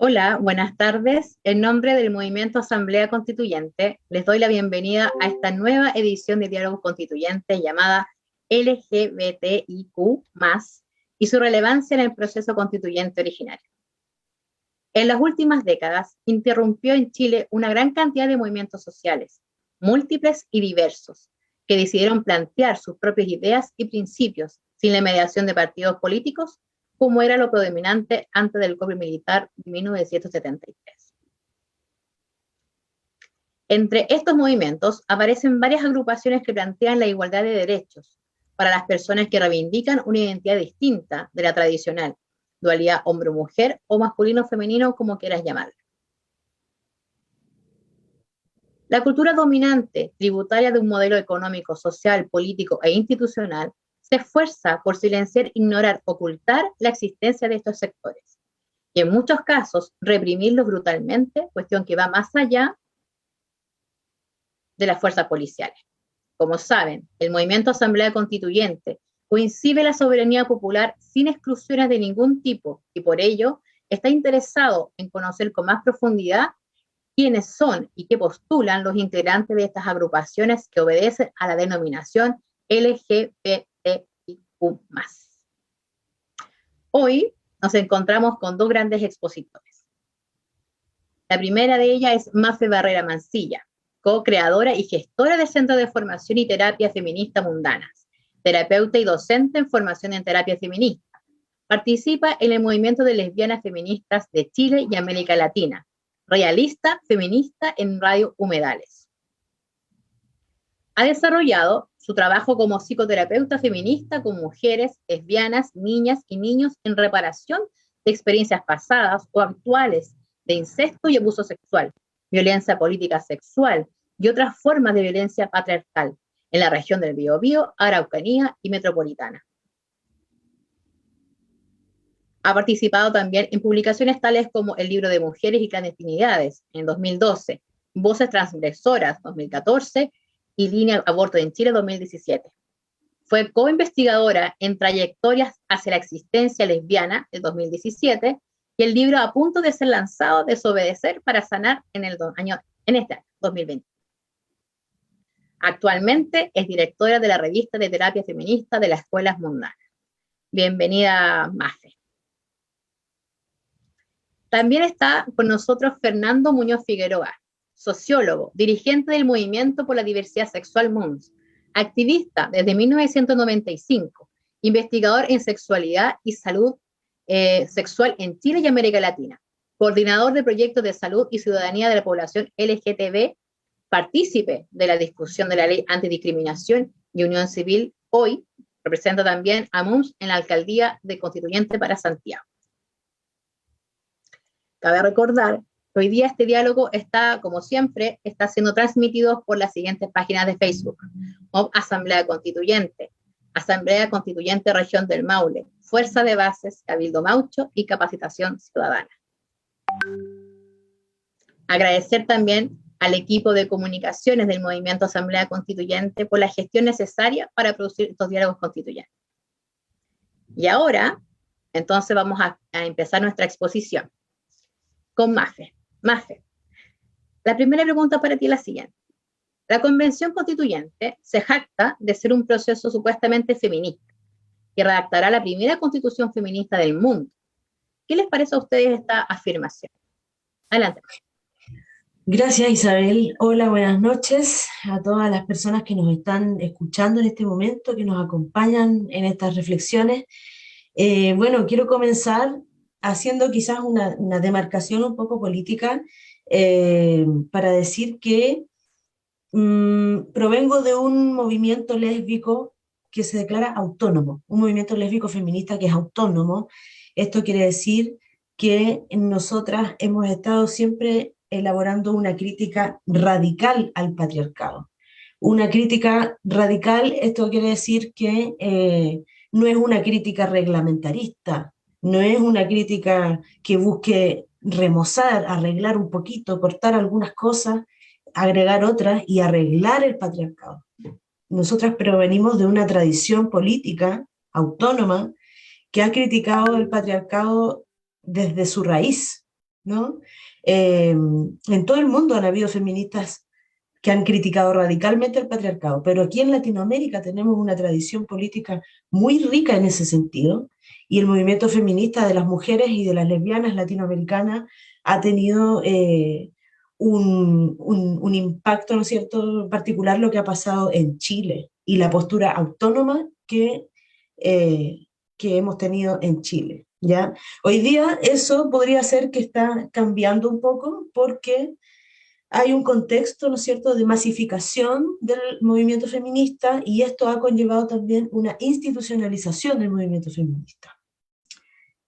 Hola, buenas tardes. En nombre del Movimiento Asamblea Constituyente, les doy la bienvenida a esta nueva edición de Diálogo Constituyente llamada LGBTIQ+, y su relevancia en el proceso constituyente originario. En las últimas décadas, interrumpió en Chile una gran cantidad de movimientos sociales, múltiples y diversos, que decidieron plantear sus propias ideas y principios sin la mediación de partidos políticos, como era lo predominante antes del golpe militar de 1973. Entre estos movimientos aparecen varias agrupaciones que plantean la igualdad de derechos para las personas que reivindican una identidad distinta de la tradicional, dualidad hombre-mujer o masculino-femenino, como quieras llamarla. La cultura dominante, tributaria de un modelo económico, social, político e institucional, se esfuerza por silenciar, ignorar, ocultar la existencia de estos sectores y en muchos casos reprimirlos brutalmente, cuestión que va más allá de las fuerzas policiales. Como saben, el movimiento Asamblea Constituyente coincide la soberanía popular sin exclusiones de ningún tipo y por ello está interesado en conocer con más profundidad quiénes son y qué postulan los integrantes de estas agrupaciones que obedecen a la denominación LGBTIQ+. Hoy nos encontramos con dos grandes expositores. La primera de ellas es Mafe Barrera Mancilla, co-creadora y gestora del Centro de Formación y Terapia Feminista Mundanas, terapeuta y docente en formación en terapia feminista. Participa en el movimiento de lesbianas feministas de Chile y América Latina, realista feminista en Radio Humedales. Ha desarrollado su trabajo como psicoterapeuta feminista con mujeres, lesbianas, niñas y niños en reparación de experiencias pasadas o actuales de incesto y abuso sexual, violencia política sexual y otras formas de violencia patriarcal en la región del Biobío, Araucanía y Metropolitana. Ha participado también en publicaciones tales como El libro de mujeres y clandestinidades en 2012, Voces transgresoras 2014 y Línea Aborto en Chile 2017. Fue co-investigadora en Trayectorias hacia la existencia lesbiana de 2017 y el libro a punto de ser lanzado, Desobedecer para sanar en este año 2020. Actualmente es directora de la revista de terapia feminista de las escuelas mundanas. Bienvenida, Mafe. También está con nosotros Fernando Muñoz Figueroa, sociólogo, dirigente del Movimiento por la Diversidad Sexual MUNS, activista desde 1995, investigador en sexualidad y salud sexual en Chile y América Latina, coordinador de proyectos de salud y ciudadanía de la población LGTB, partícipe de la discusión de la ley antidiscriminación y unión civil. Hoy representa también a MUNS en la alcaldía de Constituyente para Santiago. Cabe recordar que hoy día este diálogo está, como siempre, está siendo transmitido por las siguientes páginas de Facebook: Asamblea Constituyente, Asamblea Constituyente Región del Maule, Fuerza de Bases, Cabildo Maucho y Capacitación Ciudadana. Agradecer también al equipo de comunicaciones del Movimiento Asamblea Constituyente por la gestión necesaria para producir estos diálogos constituyentes. Y ahora, entonces vamos a empezar nuestra exposición con Mafe. Mafe, la primera pregunta para ti es la siguiente. La Convención Constituyente se jacta de ser un proceso supuestamente feminista, que redactará la primera constitución feminista del mundo. ¿Qué les parece a ustedes esta afirmación? Adelante. Gracias, Isabel. Hola, buenas noches a todas las personas que nos están escuchando en este momento, que nos acompañan en estas reflexiones. Bueno, quiero comenzar haciendo quizás una demarcación un poco política para decir que provengo de un movimiento lésbico que se declara autónomo, un movimiento lésbico feminista que es autónomo. Esto quiere decir que nosotras hemos estado siempre elaborando una crítica radical al patriarcado. Una crítica radical, esto quiere decir que no es una crítica reglamentarista, no es una crítica que busque remozar, arreglar un poquito, cortar algunas cosas, agregar otras y arreglar el patriarcado. Nosotras provenimos de una tradición política autónoma que ha criticado el patriarcado desde su raíz, ¿no? En todo el mundo han habido feministas que han criticado radicalmente el patriarcado, pero aquí en Latinoamérica tenemos una tradición política muy rica en ese sentido, y el movimiento feminista de las mujeres y de las lesbianas latinoamericanas ha tenido un impacto, ¿no es cierto?, particular lo que ha pasado en Chile y la postura autónoma que hemos tenido en Chile, ¿ya? Hoy día eso podría ser que está cambiando un poco porque hay un contexto, ¿no es cierto?, de masificación del movimiento feminista, y esto ha conllevado también una institucionalización del movimiento feminista.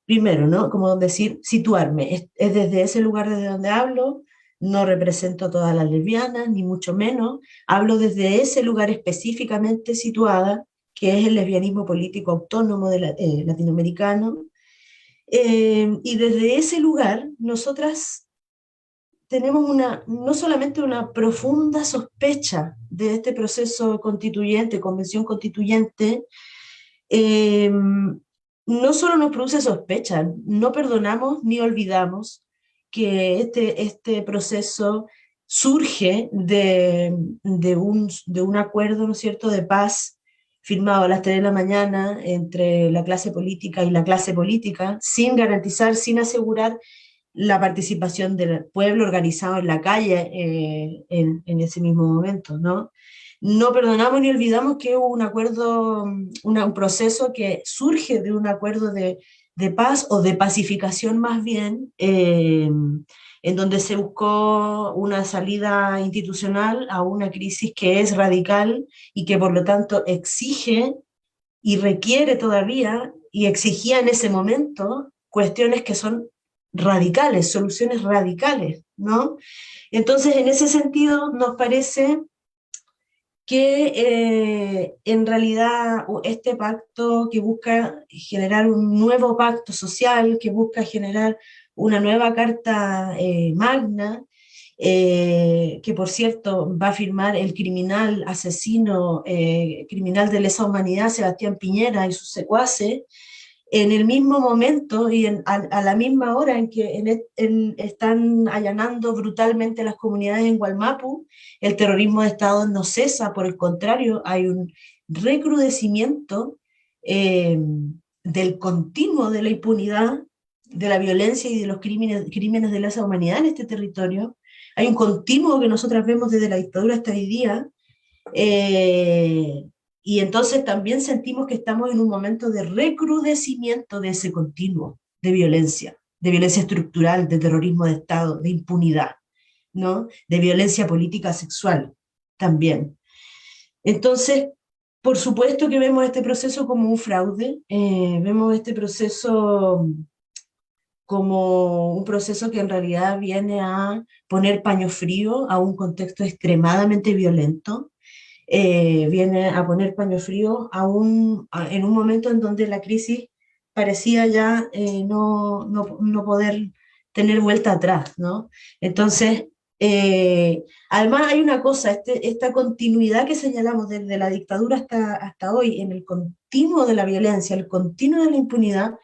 Primero, ¿no? Como decir, situarme, es desde ese lugar desde donde hablo, no represento a todas las lesbianas, ni mucho menos, hablo desde ese lugar específicamente situada, que es el lesbianismo político autónomo latinoamericano, y desde ese lugar nosotras tenemos no solamente una profunda sospecha de este proceso constituyente, convención constituyente, eh, no solo nos produce sospecha, no perdonamos ni olvidamos que este proceso surge de un acuerdo, ¿no es cierto?, de paz firmado a las 3 de la mañana entre la clase política y la clase política, sin garantizar, sin asegurar la participación del pueblo organizado en la calle en ese mismo momento, ¿no? No perdonamos ni olvidamos que hubo un acuerdo, un proceso que surge de un acuerdo de paz o de pacificación más bien, en donde se buscó una salida institucional a una crisis que es radical y que por lo tanto exige y requiere todavía y exigía en ese momento cuestiones que son radicales, soluciones radicales, ¿no? Entonces, en ese sentido, nos parece que en realidad este pacto que busca generar un nuevo pacto social, que busca generar una nueva carta magna, que por cierto va a firmar el criminal asesino, criminal de lesa humanidad, Sebastián Piñera y sus secuaces, en el mismo momento y a la misma hora en que están allanando brutalmente las comunidades en Gualmapu, el terrorismo de Estado no cesa, por el contrario, hay un recrudecimiento del continuo de la impunidad, de la violencia y de los crímenes de lesa humanidad en este territorio. Hay un continuo que nosotras vemos desde la dictadura hasta hoy día, eh, y entonces también sentimos que estamos en un momento de recrudecimiento de ese continuo de violencia estructural, de terrorismo de Estado, de impunidad, ¿no? De violencia política sexual también. Entonces, por supuesto que vemos este proceso como un fraude, vemos este proceso como un proceso que en realidad viene a poner paño frío a un contexto extremadamente violento, viene a poner paño frío en un momento en donde la crisis parecía ya no poder tener vuelta atrás, ¿no? Entonces, además hay una cosa, esta continuidad que señalamos desde la dictadura hasta hoy, en el continuo de la violencia, el continuo de la impunidad,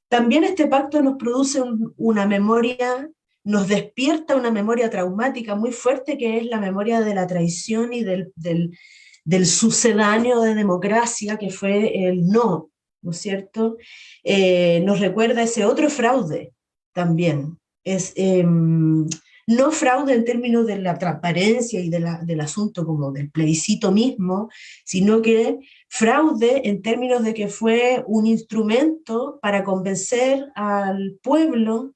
también este pacto nos produce una memoria, nos despierta una memoria traumática muy fuerte, que es la memoria de la traición y del sucedáneo de democracia, que fue el no, ¿no es cierto? Nos recuerda ese otro fraude también. No fraude en términos de la transparencia y del asunto como del plebiscito mismo, sino que fraude en términos de que fue un instrumento para convencer al pueblo,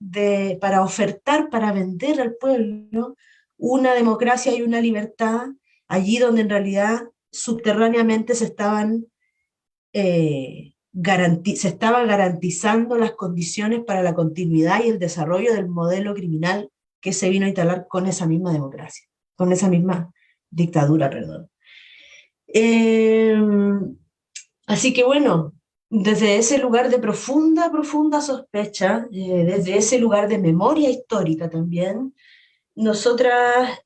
para ofertar, para vender al pueblo una democracia y una libertad allí donde en realidad subterráneamente se estaban garantizando las condiciones para la continuidad y el desarrollo del modelo criminal que se vino a instalar con esa misma democracia, con esa misma dictadura, perdón. Así que bueno, desde ese lugar de profunda, profunda sospecha, desde ese lugar de memoria histórica también, nosotras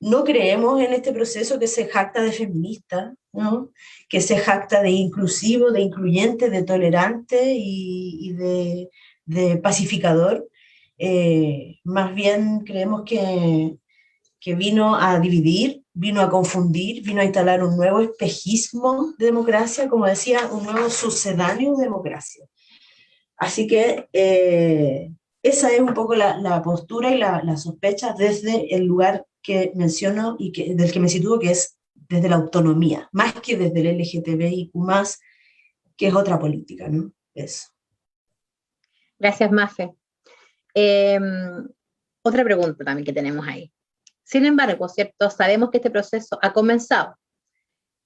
no creemos en este proceso que se jacta de feminista, ¿no? Que se jacta de inclusivo, de incluyente, de tolerante y de pacificador. Más bien creemos que vino a dividir, vino a confundir, vino a instalar un nuevo espejismo de democracia, como decía, un nuevo sucedáneo de democracia. Así que esa es un poco la postura y la sospecha desde el lugar que menciono y del que me sitúo, que es desde la autonomía, más que desde el LGTBIQ+, que es otra política, ¿no? Eso. Gracias, Mafe. Eh, Otra pregunta también que tenemos ahí. Sin embargo, ¿cierto? Sabemos que este proceso ha comenzado.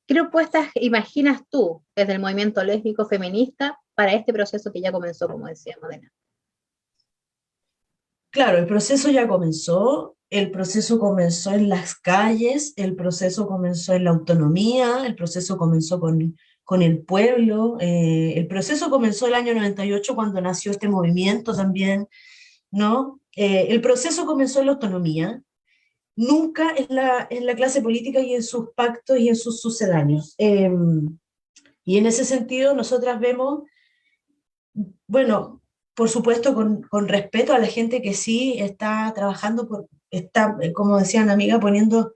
¿Qué propuestas imaginas tú desde el movimiento lésbico feminista para este proceso que ya comenzó, como decíamos, Dena? Claro, el proceso comenzó en las calles, el proceso comenzó en la autonomía, el proceso comenzó con el pueblo, el proceso comenzó el año 98 cuando nació este movimiento también, ¿no? El proceso comenzó en la autonomía, nunca en la clase política y en sus pactos y en sus sucedáneos. Y en ese sentido nosotras vemos, bueno, por supuesto con respeto a la gente que sí está trabajando, está, como decía una amiga, poniendo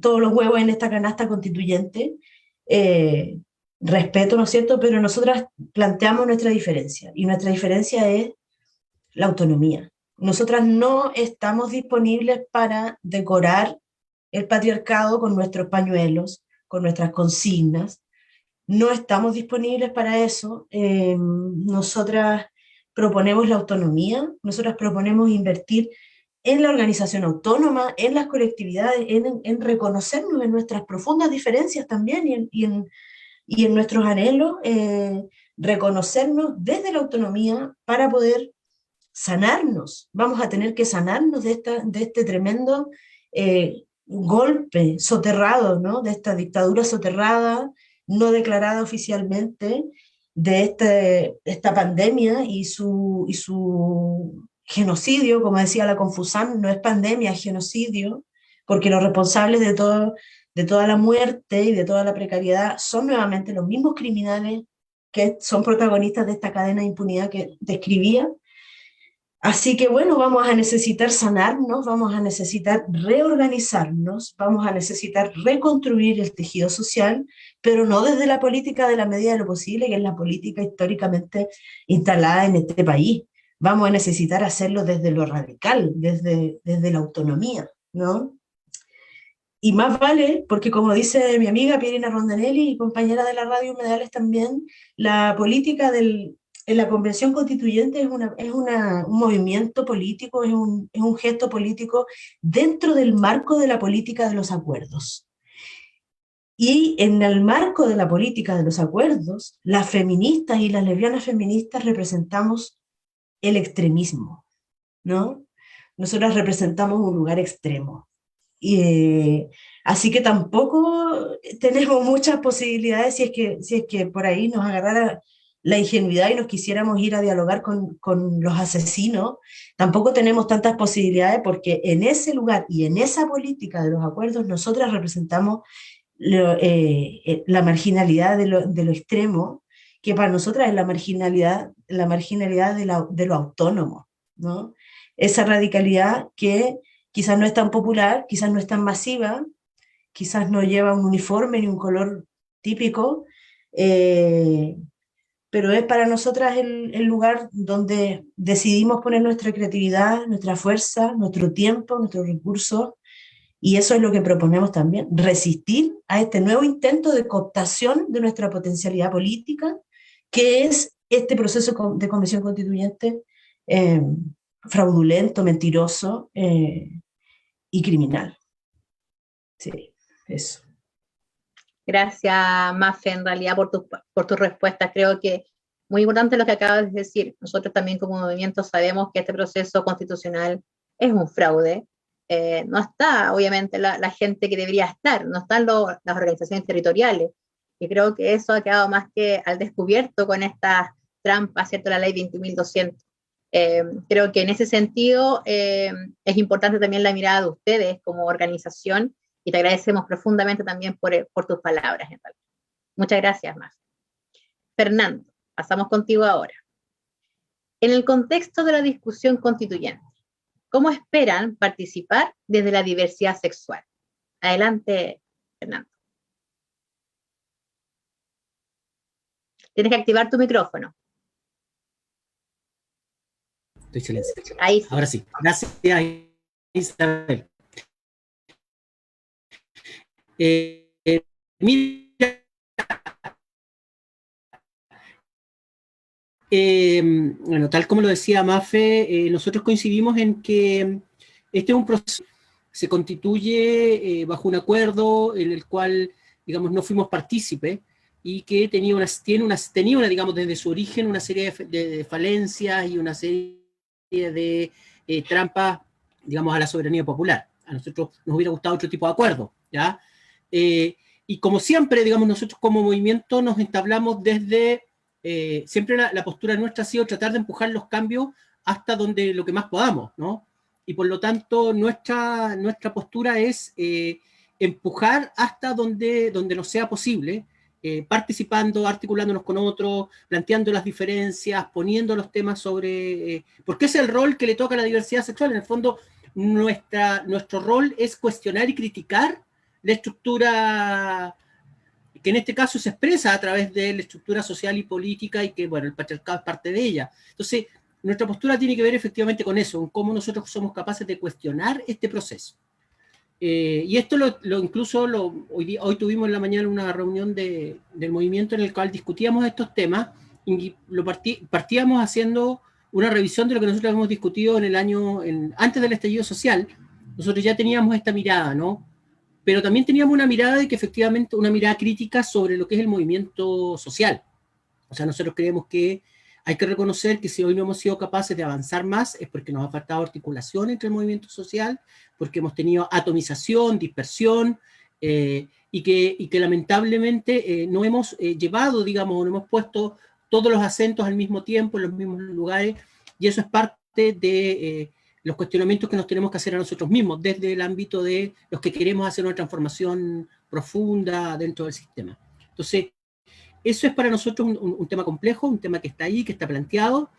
todos los huevos en esta canasta constituyente. eh, Respeto, ¿no es cierto? Pero nosotras planteamos nuestra diferencia y nuestra diferencia es la autonomía. Nosotras no estamos disponibles para decorar el patriarcado con nuestros pañuelos, con nuestras consignas. No estamos disponibles para eso. Nosotras proponemos la autonomía, nosotras proponemos invertir en la organización autónoma, en las colectividades, en reconocernos en nuestras profundas diferencias también y en nuestros anhelos, reconocernos desde la autonomía para poder sanarnos. Vamos a tener que sanarnos de este tremendo golpe soterrado, ¿no? De esta dictadura soterrada, no declarada oficialmente, de esta pandemia y su genocidio, como decía la Confusan, no es pandemia, es genocidio, porque los responsables de toda la muerte y de toda la precariedad son nuevamente los mismos criminales que son protagonistas de esta cadena de impunidad que describía. Así que bueno, vamos a necesitar sanarnos, vamos a necesitar reorganizarnos, vamos a necesitar reconstruir el tejido social, pero no desde la política de la medida de lo posible, que es la política históricamente instalada en este país. Vamos a necesitar hacerlo desde lo radical, desde la autonomía, ¿no? Y más vale, porque como dice mi amiga Pierina Rondanelli y compañera de la radio Humedales también, la política en la convención constituyente un movimiento político, es un gesto político dentro del marco de la política de los acuerdos. Y en el marco de la política de los acuerdos, las feministas y las lesbianas feministas representamos el extremismo, ¿no? Nosotras representamos un lugar extremo. Y, así que tampoco tenemos muchas posibilidades si es que por ahí nos agarrara la ingenuidad y nos quisiéramos ir a dialogar con los asesinos, tampoco tenemos tantas posibilidades porque en ese lugar y en esa política de los acuerdos nosotras representamos la marginalidad de lo extremo, que para nosotras es la marginalidad de lo autónomo, ¿no? Esa radicalidad que quizás no es tan popular, quizás no es tan masiva, quizás no lleva un uniforme ni un color típico, eh, pero es para nosotras el lugar donde decidimos poner nuestra creatividad, nuestra fuerza, nuestro tiempo, nuestros recursos, y eso es lo que proponemos también, resistir a este nuevo intento de cooptación de nuestra potencialidad política, que es este proceso de convención constituyente eh, fraudulento, mentiroso, y criminal. Sí, eso. Gracias, Mafe, en realidad por tus respuestas. Creo que muy importante lo que acabas de decir. Nosotros también como movimiento sabemos que este proceso constitucional es un fraude. No está, obviamente, la gente que debería estar, no están las organizaciones territoriales. Y creo que eso ha quedado más que al descubierto con estas trampas, ¿cierto? La ley 21.200. Creo que en ese sentido es importante también la mirada de ustedes como organización y te agradecemos profundamente también por tus palabras. Muchas gracias, más. Fernando, pasamos contigo ahora. En el contexto de la discusión constituyente, ¿cómo esperan participar desde la diversidad sexual? Adelante, Fernando. Tienes que activar tu micrófono. Estoy silencio. Ahí sí. Ahora sí. Gracias, Isabel. Mira, bueno, tal como lo decía Mafe, nosotros coincidimos en que este es un proceso, se constituye bajo un acuerdo en el cual, digamos, no fuimos partícipes y que tenía una, digamos, desde su origen una serie de falencias y una serie de trampas, digamos, a la soberanía popular. A nosotros nos hubiera gustado otro tipo de acuerdo, ¿ya? Y como siempre, digamos, nosotros como movimiento nos entablamos desde, siempre la postura nuestra ha sido tratar de empujar los cambios hasta donde lo que más podamos, ¿no? Y por lo tanto nuestra postura es empujar hasta donde nos sea posible, participando, articulándonos con otros, planteando las diferencias, poniendo los temas sobre... porque es el rol que le toca a la diversidad sexual. En el fondo, nuestro rol es cuestionar y criticar la estructura que en este caso se expresa a través de la estructura social y política y que, bueno, el patriarcado es parte de ella. Entonces, nuestra postura tiene que ver efectivamente con eso, con cómo nosotros somos capaces de cuestionar este proceso. Y esto hoy tuvimos en la mañana una reunión del movimiento en el cual discutíamos estos temas y partíamos haciendo una revisión de lo que nosotros hemos discutido antes del estallido social. Nosotros ya teníamos esta mirada, ¿no? Pero también teníamos una mirada de que efectivamente, una mirada crítica sobre lo que es el movimiento social. O sea, nosotros creemos que hay que reconocer que si hoy no hemos sido capaces de avanzar más es porque nos ha faltado articulación entre el movimiento social, porque hemos tenido atomización, dispersión, y que lamentablemente no hemos llevado, digamos, no hemos puesto todos los acentos al mismo tiempo, en los mismos lugares, y eso es parte de los cuestionamientos que nos tenemos que hacer a nosotros mismos, desde el ámbito de los que queremos hacer una transformación profunda dentro del sistema. Entonces, eso es para nosotros un tema complejo, un tema que está ahí, que está planteado.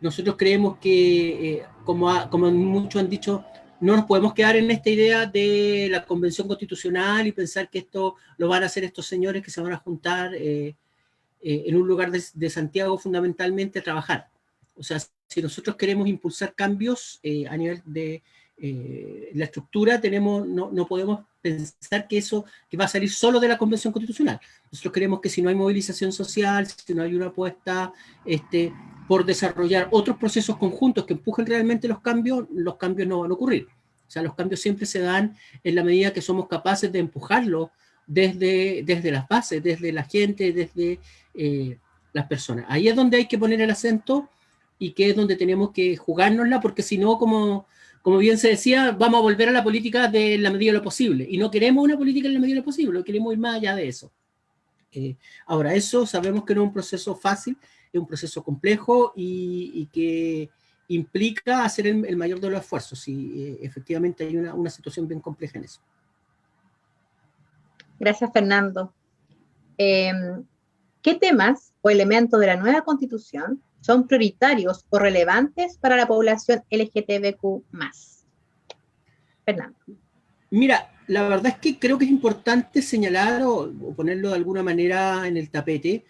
Nosotros creemos que, como muchos han dicho, no nos podemos quedar en esta idea de la Convención Constitucional y pensar que esto lo van a hacer estos señores que se van a juntar en un lugar de Santiago fundamentalmente a trabajar. O sea, si nosotros queremos impulsar cambios a nivel de la estructura, no podemos pensar que eso que va a salir solo de la Convención Constitucional. Nosotros creemos que si no hay movilización social, si no hay una apuesta por desarrollar otros procesos conjuntos que empujen realmente los cambios no van a ocurrir. O sea, los cambios siempre se dan en la medida que somos capaces de empujarlos desde las bases, desde la gente, desde las personas. Ahí es donde hay que poner el acento y que es donde tenemos que jugárnosla, porque si no, como bien se decía, vamos a volver a la política de la medida de lo posible. Y no queremos una política en la medida de lo posible, queremos ir más allá de eso. Ahora, eso sabemos que no es un proceso fácil, es un proceso complejo y que implica hacer el mayor de los esfuerzos. Y efectivamente hay una situación bien compleja en eso. Gracias, Fernando. ¿Qué temas o elementos de la nueva Constitución son prioritarios o relevantes para la población LGTBQ+? Fernando. Mira, la verdad es que creo que es importante señalar o ponerlo de alguna manera en el tapete.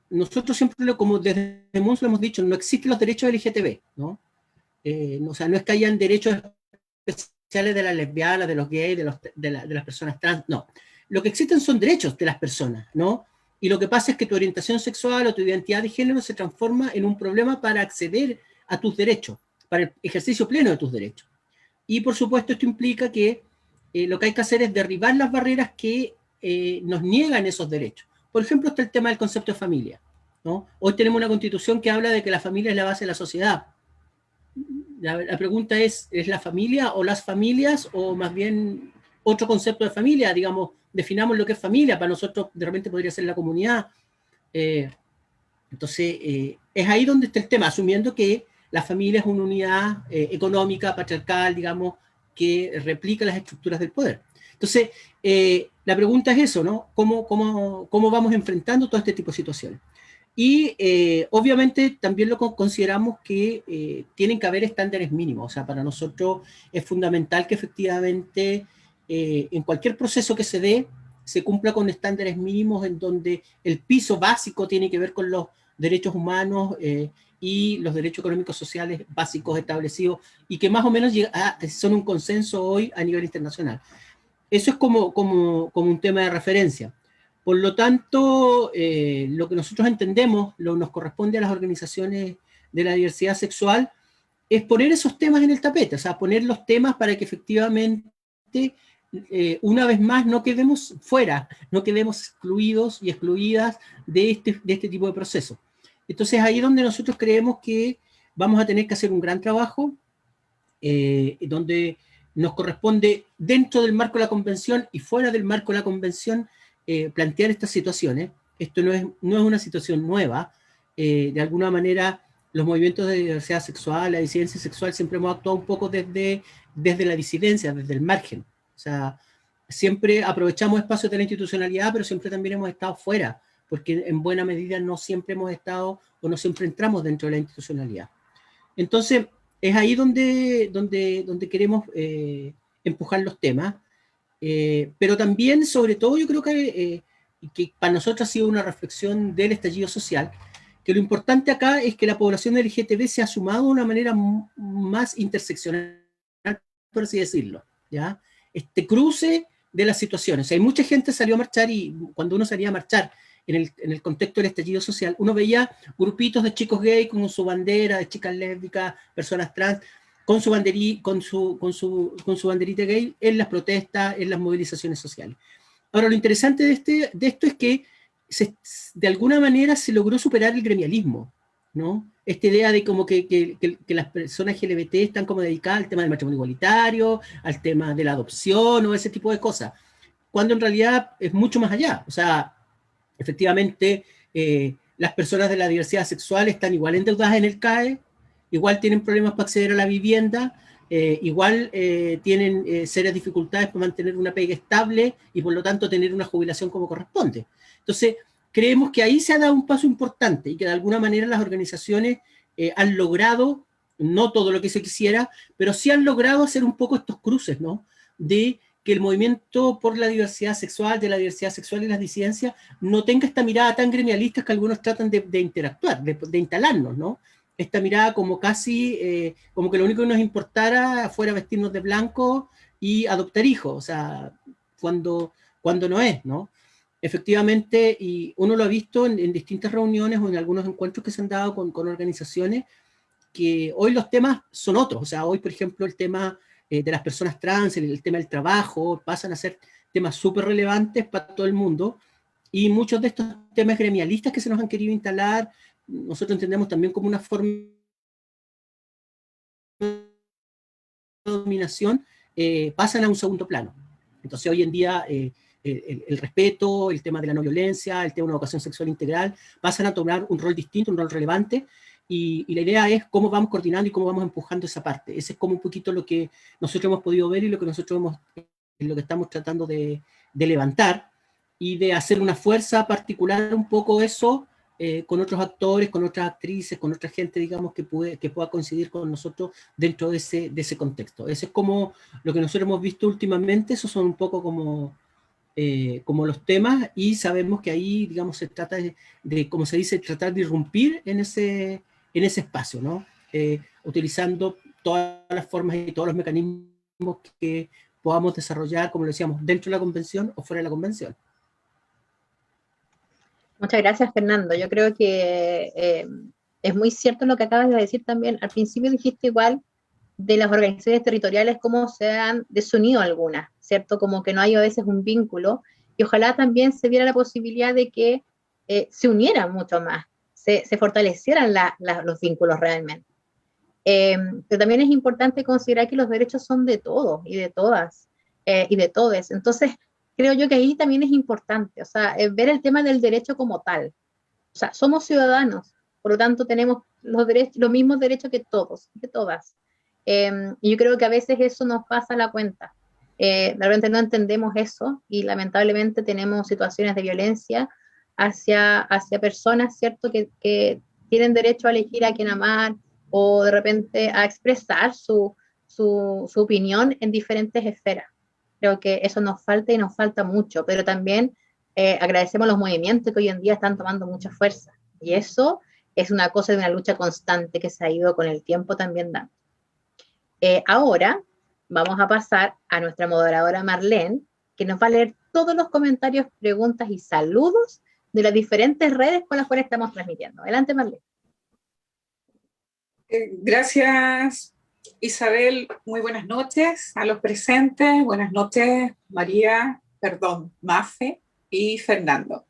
Nosotros siempre, como desde MUNS lo hemos dicho, no existen los derechos LGTB, ¿no? O sea, no es que hayan derechos especiales de las lesbianas, de los gays, de las personas trans, no. Lo que existen son derechos de las personas, ¿no? Y lo que pasa es que tu orientación sexual o tu identidad de género se transforma en un problema para acceder a tus derechos, para el ejercicio pleno de tus derechos. Y por supuesto esto implica que lo que hay que hacer es derribar las barreras que nos niegan esos derechos. Por ejemplo, está el tema del concepto de familia, ¿no? Hoy tenemos una constitución que habla de que la familia es la base de la sociedad. La pregunta es la familia o las familias o más bien otro concepto de familia? Digamos, definamos lo que es familia, para nosotros de repente podría ser la comunidad. Entonces, es ahí donde está el tema, asumiendo que la familia es una unidad económica, patriarcal, digamos, que replica las estructuras del poder. Entonces, la pregunta es eso, ¿no? ¿Cómo vamos enfrentando todo este tipo de situaciones? Y obviamente también lo consideramos que tienen que haber estándares mínimos. O sea, para nosotros es fundamental que efectivamente en cualquier proceso que se dé se cumpla con estándares mínimos en donde el piso básico tiene que ver con los derechos humanos y los derechos económicos sociales básicos establecidos y que más o menos son un consenso hoy a nivel internacional. Eso es como un tema de referencia. Por lo tanto, lo que nosotros entendemos, nos corresponde a las organizaciones de la diversidad sexual, es poner esos temas en el tapete, o sea, poner los temas para que efectivamente, una vez más, no quedemos fuera, no quedemos excluidos y excluidas de este tipo de procesos. Entonces, ahí es donde nosotros creemos que vamos a tener que hacer un gran trabajo, donde nos corresponde, dentro del marco de la convención y fuera del marco de la convención, plantear estas situaciones. Esto no es una situación nueva. De alguna manera, los movimientos de diversidad sexual, la disidencia sexual, siempre hemos actuado un poco desde la disidencia, desde el margen. O sea, siempre aprovechamos espacios de la institucionalidad, pero siempre también hemos estado fuera, porque en buena medida no siempre hemos estado o no siempre entramos dentro de la institucionalidad. Entonces, es ahí donde queremos empujar los temas. Pero también, sobre todo, yo creo que para nosotros ha sido una reflexión del estallido social, que lo importante acá es que la población LGTB se ha sumado de una manera más interseccional, por así decirlo, ¿ya? Este cruce de las situaciones. Hay mucha gente salió a marchar y cuando uno salía a marchar en el contexto del estallido social, uno veía grupitos de chicos gay con su bandera, de chicas lésbicas, personas trans, con su banderita gay en las protestas, en las movilizaciones sociales. Ahora, lo interesante de esto es que de alguna manera se logró superar el gremialismo, ¿no? Esta idea de como que las personas LGBT están como dedicadas al tema del matrimonio igualitario, al tema de la adopción o ese tipo de cosas, cuando en realidad es mucho más allá. O sea, efectivamente, las personas de la diversidad sexual están igual endeudadas en el CAE, igual tienen problemas para acceder a la vivienda, igual tienen serias dificultades para mantener una pega estable y por lo tanto tener una jubilación como corresponde. Entonces, creemos que ahí se ha dado un paso importante y que de alguna manera las organizaciones han logrado, no todo lo que se quisiera, pero sí han logrado hacer un poco estos cruces, ¿no? De que el movimiento por la diversidad sexual, de la diversidad sexual y las disidencias, no tenga esta mirada tan gremialista que algunos tratan de interactuar, de instalarnos, ¿no? Esta mirada como casi, como que lo único que nos importara fuera vestirnos de blanco y adoptar hijos, o sea, cuando no es, ¿no? Efectivamente, y uno lo ha visto en distintas reuniones o en algunos encuentros que se han dado con organizaciones, que hoy los temas son otros, o sea, hoy, por ejemplo, el tema de las personas trans, el tema del trabajo, pasan a ser temas súper relevantes para todo el mundo, y muchos de estos temas gremialistas que se nos han querido instalar, nosotros entendemos también como una forma de dominación, pasan a un segundo plano. Entonces, hoy en día, el respeto, el tema de la no violencia, el tema de una educación sexual integral, pasan a tomar un rol distinto, un rol relevante, y la idea es cómo vamos coordinando y cómo vamos empujando esa parte. Ese es como un poquito lo que nosotros hemos podido ver y lo que nosotros lo que estamos tratando de levantar y de hacer una fuerza particular un poco eso con otros actores, con otras actrices, con otra gente, digamos, que pueda coincidir con nosotros dentro de ese contexto. Ese es como lo que nosotros hemos visto últimamente, esos son un poco como los temas, y sabemos que ahí, digamos, se trata como se dice, tratar de irrumpir en ese espacio, ¿no? Utilizando todas las formas y todos los mecanismos que podamos desarrollar, como lo decíamos, dentro de la convención o fuera de la convención. Muchas gracias, Fernando. Yo creo que es muy cierto lo que acabas de decir también. Al principio dijiste igual de las organizaciones territoriales cómo se han desunido algunas, ¿cierto? Como que no hay a veces un vínculo, y ojalá también se viera la posibilidad de que se unieran mucho más, se fortalecieran los vínculos realmente. Pero también es importante considerar que los derechos son de todos y de todas y de todes. Entonces, creo yo que ahí también es importante, o sea, ver el tema del derecho como tal. O sea, somos ciudadanos, por lo tanto tenemos los mismos derechos que todos, que todas. Y yo creo que a veces eso nos pasa la cuenta. De repente no entendemos eso y lamentablemente tenemos situaciones de violencia hacia personas, ¿cierto?, que tienen derecho a elegir a quién amar, o de repente a expresar su opinión en diferentes esferas. Creo que eso nos falta y nos falta mucho, pero también agradecemos los movimientos que hoy en día están tomando mucha fuerza. Y eso es una cosa de una lucha constante que se ha ido con el tiempo también dando. Ahora vamos a pasar a nuestra moderadora Marlene, que nos va a leer todos los comentarios, preguntas y saludos de las diferentes redes con las cuales estamos transmitiendo. Adelante, Marlene. Gracias, Isabel. Muy buenas noches a los presentes. Buenas noches, Mafe y Fernando.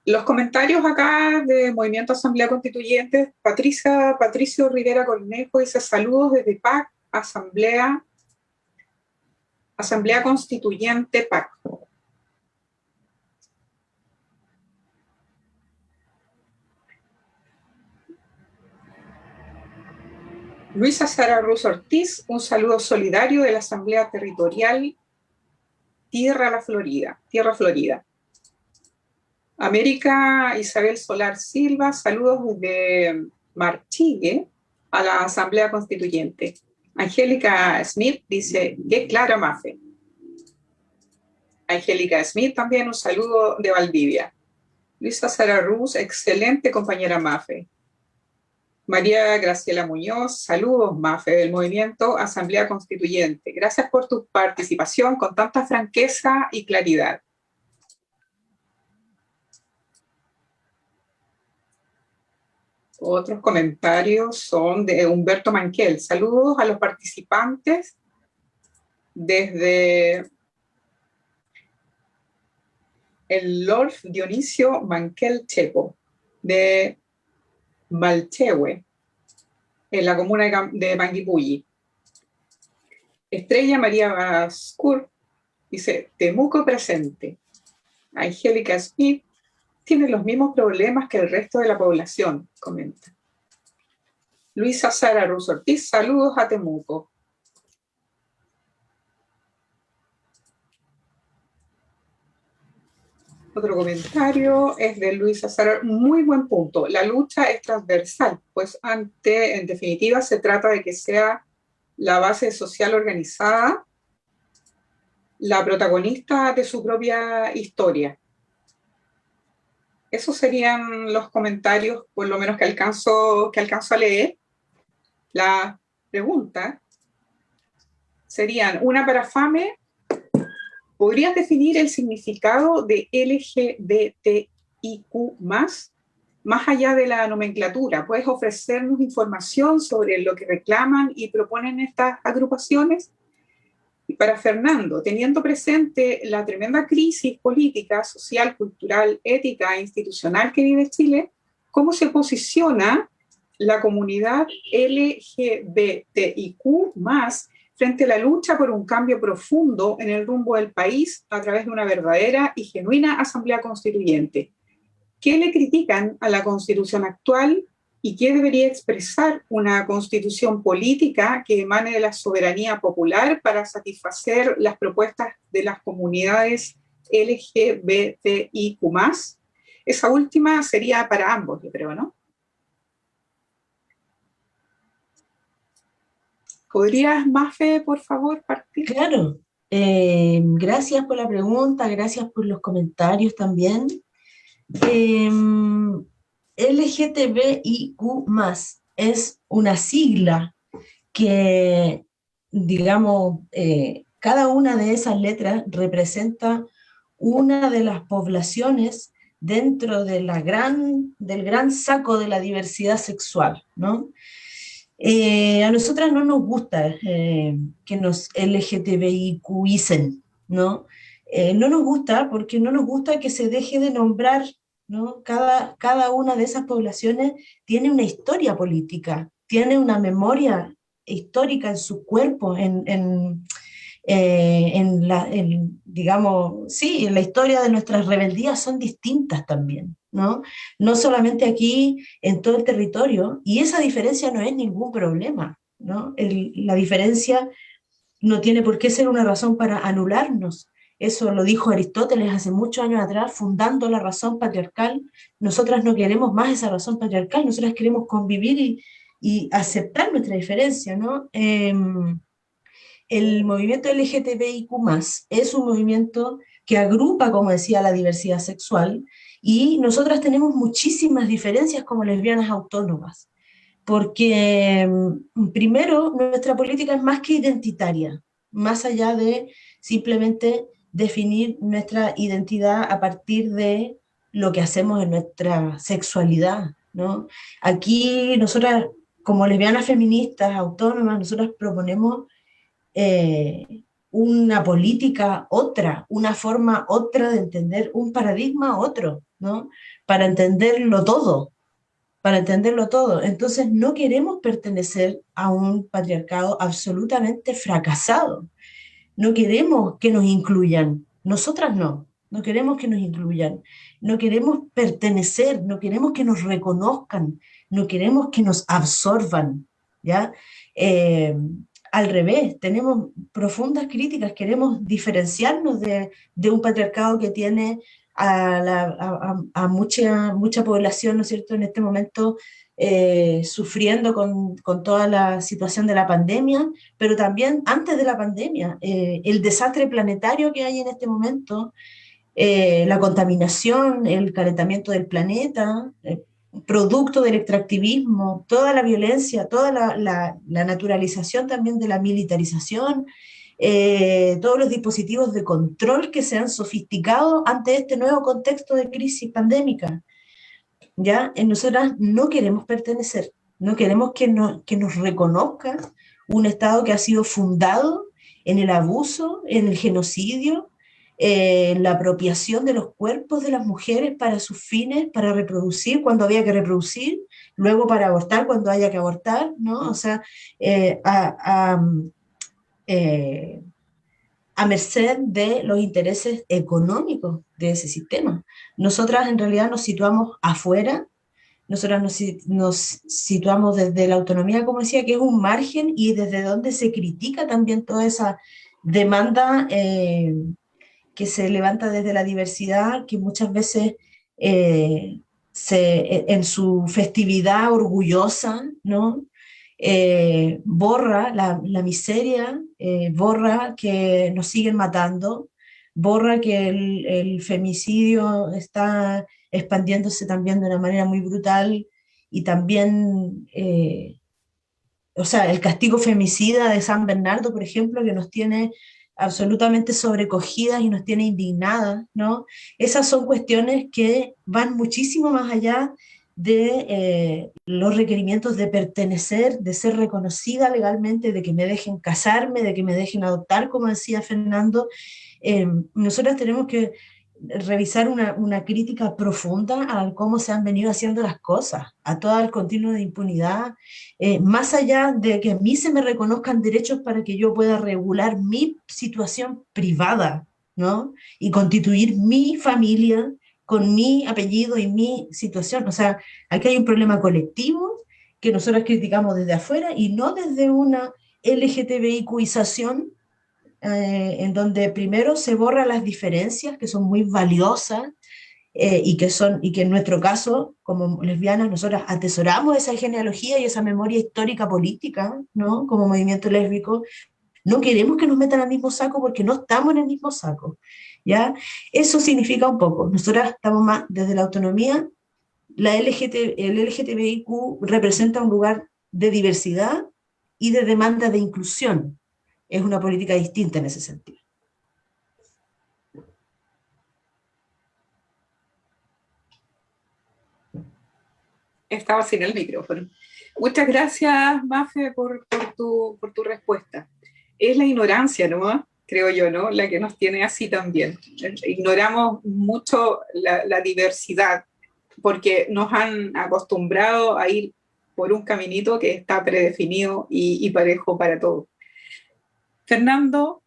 Los comentarios acá de Movimiento Asamblea Constituyente, Patricio Rivera Cornejo dice saludos desde PAC, Asamblea Constituyente PAC. Luisa Sara Ruz Ortiz, un saludo solidario de la Asamblea Territorial Tierra Florida. América Isabel Solar Silva, saludos desde Marchigue a la Asamblea Constituyente. Angélica Smith dice, qué clara Mafe. Angélica Smith también un saludo de Valdivia. Luisa Sara Ruz, excelente compañera Mafe. María Graciela Muñoz, saludos Mafe del Movimiento Asamblea Constituyente. Gracias por tu participación con tanta franqueza y claridad. Otros comentarios son de Humberto Manquel. Saludos a los participantes desde el Lord Dionisio Manquel Chepo, de Malchehue, en la comuna de Manguipulli. Estrella María Bascur dice, Temuco presente. Angélica Smith tiene los mismos problemas que el resto de la población, comenta. Luisa Sara Ruz Ortiz, saludos a Temuco. Otro comentario es de Luisa Sara, muy buen punto. La lucha es transversal, pues en definitiva se trata de que sea la base social organizada la protagonista de su propia historia. Esos serían los comentarios, por lo menos que alcanzo a leer. Las preguntas serían, una para Fame, ¿podrías definir el significado de LGBTIQ+, más allá de la nomenclatura? ¿Puedes ofrecernos información sobre lo que reclaman y proponen estas agrupaciones? Y para Fernando, teniendo presente la tremenda crisis política, social, cultural, ética e institucional que vive Chile, ¿cómo se posiciona la comunidad LGBTIQ+, frente a la lucha por un cambio profundo en el rumbo del país a través de una verdadera y genuina asamblea constituyente? ¿Qué le critican a la constitución actual y qué debería expresar una constitución política que emane de la soberanía popular para satisfacer las propuestas de las comunidades LGBTIQ+? Esa última sería para ambos, yo creo, ¿no? ¿Podrías, Mafe, por favor, partir? Claro. Gracias por la pregunta, gracias por los comentarios también. LGTBIQ+, es una sigla que, digamos, cada una de esas letras representa una de las poblaciones dentro de del gran saco de la diversidad sexual, ¿no? A nosotras no nos gusta que nos LGTBIQicen, ¿no? No nos gusta porque no nos gusta que se deje de nombrar, ¿no? Cada una de esas poblaciones tiene una historia política, tiene una memoria histórica en su cuerpo, digamos, sí, en la historia de nuestras rebeldías son distintas también, ¿no? No solamente aquí, en todo el territorio, y esa diferencia no es ningún problema, ¿no? La diferencia no tiene por qué ser una razón para anularnos Eso lo dijo Aristóteles hace muchos años atrás, fundando la razón patriarcal. Nosotras no queremos más esa razón patriarcal, nosotras queremos convivir y aceptar nuestra diferencia, ¿no? El movimiento LGTBIQ+, es un movimiento que agrupa, como decía, la diversidad sexual, y nosotras tenemos muchísimas diferencias como lesbianas autónomas, porque primero, nuestra política es más que identitaria, más allá de simplemente definir nuestra identidad a partir de lo que hacemos en nuestra sexualidad, ¿no? Aquí nosotras, como lesbianas feministas autónomas, nosotras proponemos una política otra, una forma otra de entender, un paradigma otro, ¿no? Para entenderlo todo, para entenderlo todo. Entonces no queremos pertenecer a un patriarcado absolutamente fracasado. No queremos que nos incluyan. Nosotras no. No queremos que nos incluyan. No queremos pertenecer, no queremos que nos reconozcan, no queremos que nos absorban, ¿ya? Eh, Al revés, tenemos profundas críticas, queremos diferenciarnos de un patriarcado que tiene a mucha población, ¿no es cierto?, en este momento sufriendo con toda la situación de la pandemia, pero también antes de la pandemia, el desastre planetario que hay en este momento, la contaminación, el calentamiento del planeta, producto del extractivismo, toda la violencia, toda la naturalización también de la militarización, todos los dispositivos de control que se han sofisticado ante este nuevo contexto de crisis pandémica. ¿Ya? Nosotras no queremos pertenecer, no queremos que nos reconozca un Estado que ha sido fundado en el abuso, en el genocidio, en la apropiación de los cuerpos de las mujeres para sus fines, para reproducir cuando había que reproducir, luego para abortar cuando haya que abortar, ¿no? O sea, eh, a, a, eh, a merced de los intereses económicos de ese sistema. Nosotras en realidad nos situamos afuera, nosotras nos situamos desde la autonomía, como decía, que es un margen y desde donde se critica también toda esa demanda que se levanta desde la diversidad, que muchas veces en su festividad orgullosa, ¿no? Borra la miseria, borra que nos siguen matando, borra que el femicidio está expandiéndose también de una manera muy brutal y también, o sea, el castigo femicida de San Bernardo, por ejemplo, que nos tiene absolutamente sobrecogidas y nos tiene indignadas, ¿no? Esas son cuestiones que van muchísimo más allá de los requerimientos de pertenecer, de ser reconocida legalmente, de que me dejen casarme, de que me dejen adoptar, como decía Fernando. Nosotras tenemos que revisar una crítica profunda a cómo se han venido haciendo las cosas, a todo el continuo de impunidad, más allá de que a mí se me reconozcan derechos para que yo pueda regular mi situación privada, ¿no? Y constituir mi familia con mi apellido y mi situación. O sea, aquí hay un problema colectivo que nosotros criticamos desde afuera y no desde una LGTBIQización en donde primero se borran las diferencias que son muy valiosas y que en nuestro caso, como lesbianas, nosotras atesoramos esa genealogía y esa memoria histórica política, ¿no? Como movimiento lésbico, no queremos que nos metan al mismo saco porque no estamos en el mismo saco, ¿ya? Eso significa un poco, nosotras estamos más desde la autonomía, el LGTBIQ representa un lugar de diversidad y de demanda de inclusión. Es una política distinta en ese sentido. Estaba sin el micrófono. Muchas gracias, Mafe, por tu respuesta. Es la ignorancia, ¿no? Creo yo, ¿no? La que nos tiene así también. Ignoramos mucho la diversidad porque nos han acostumbrado a ir por un caminito que está predefinido y parejo para todos. Fernando,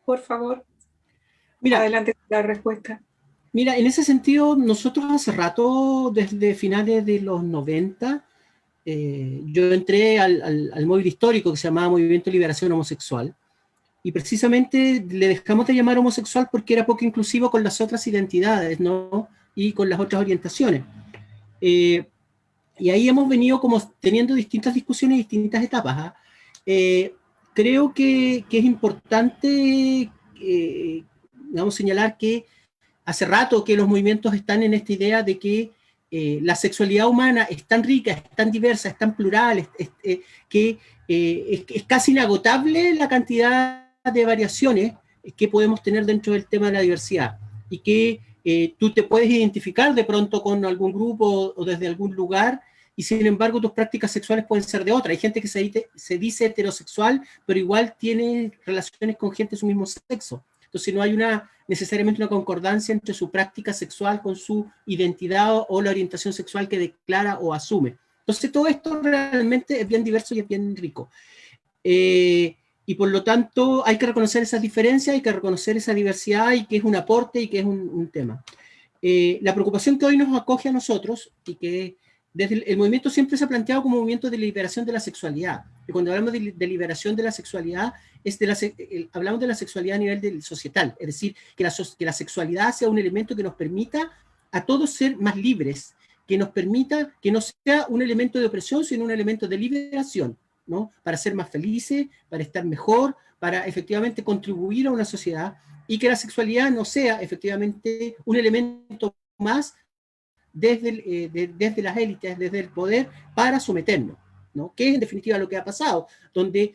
por favor, Mira, adelante con la respuesta. Mira, en ese sentido, nosotros hace rato, desde finales de los 90, yo entré al móvil histórico que se llamaba Movimiento de Liberación Homosexual, y precisamente le dejamos de llamar homosexual porque era poco inclusivo con las otras identidades, ¿no? Y con las otras orientaciones. Y ahí hemos venido como teniendo distintas discusiones, distintas etapas. ¿Ah? Creo que es importante, digamos, señalar que hace rato que los movimientos están en esta idea de que la sexualidad humana es tan rica, es tan diversa, es tan plural, que es casi inagotable la cantidad de variaciones que podemos tener dentro del tema de la diversidad, y que tú te puedes identificar de pronto con algún grupo o desde algún lugar, y sin embargo tus prácticas sexuales pueden ser de otra. Hay gente que se dice heterosexual, pero igual tiene relaciones con gente de su mismo sexo. Entonces no hay necesariamente una concordancia entre su práctica sexual con su identidad o la orientación sexual que declara o asume. Entonces todo esto realmente es bien diverso y es bien rico. Y por lo tanto hay que reconocer esas diferencias, hay que reconocer esa diversidad, y que es un aporte y que es un tema. La preocupación que hoy nos acoge a nosotros, y que desde el movimiento siempre se ha planteado como movimiento de liberación de la sexualidad. Y cuando hablamos de liberación de la sexualidad, hablamos de la sexualidad a nivel societal, es decir, que la sexualidad sea un elemento que nos permita a todos ser más libres, que nos permita que no sea un elemento de opresión, sino un elemento de liberación, ¿no? Para ser más felices, para estar mejor, para efectivamente contribuir a una sociedad, y que la sexualidad no sea efectivamente un elemento más desde las élites, desde el poder, para someternos, ¿no? Que es en definitiva lo que ha pasado, donde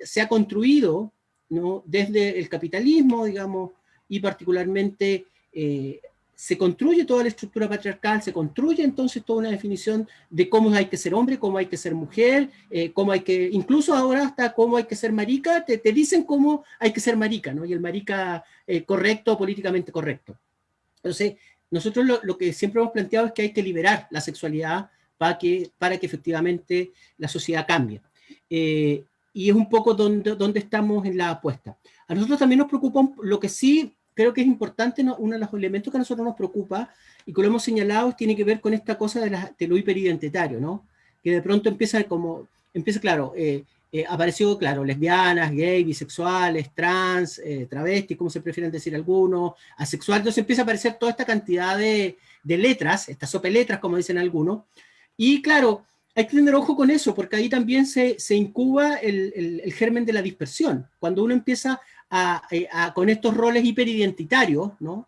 se ha construido, ¿no? Desde el capitalismo, digamos, y particularmente se construye toda la estructura patriarcal, se construye entonces toda una definición de cómo hay que ser hombre, cómo hay que ser mujer, cómo hay que, incluso ahora hasta cómo hay que ser marica, te dicen cómo hay que ser marica, ¿no? Y el marica correcto, políticamente correcto. Entonces, nosotros lo que siempre hemos planteado es que hay que liberar la sexualidad para que efectivamente la sociedad cambie. Y es un poco donde estamos en la apuesta. A nosotros también nos preocupa, lo que sí creo que es importante, ¿no? Uno de los elementos que a nosotros nos preocupa, y que lo hemos señalado, tiene que ver con esta cosa de lo hiperidentitario, ¿no? Que de pronto empieza, claro, apareció, claro, lesbianas, gays, bisexuales, trans, travestis, como se prefieren decir algunos, asexual. Entonces empieza a aparecer toda esta cantidad de letras, estas sopeletras, como dicen algunos. Y claro, hay que tener ojo con eso, porque ahí también se incuba el germen de la dispersión. Cuando uno empieza con estos roles hiperidentitarios, ¿no?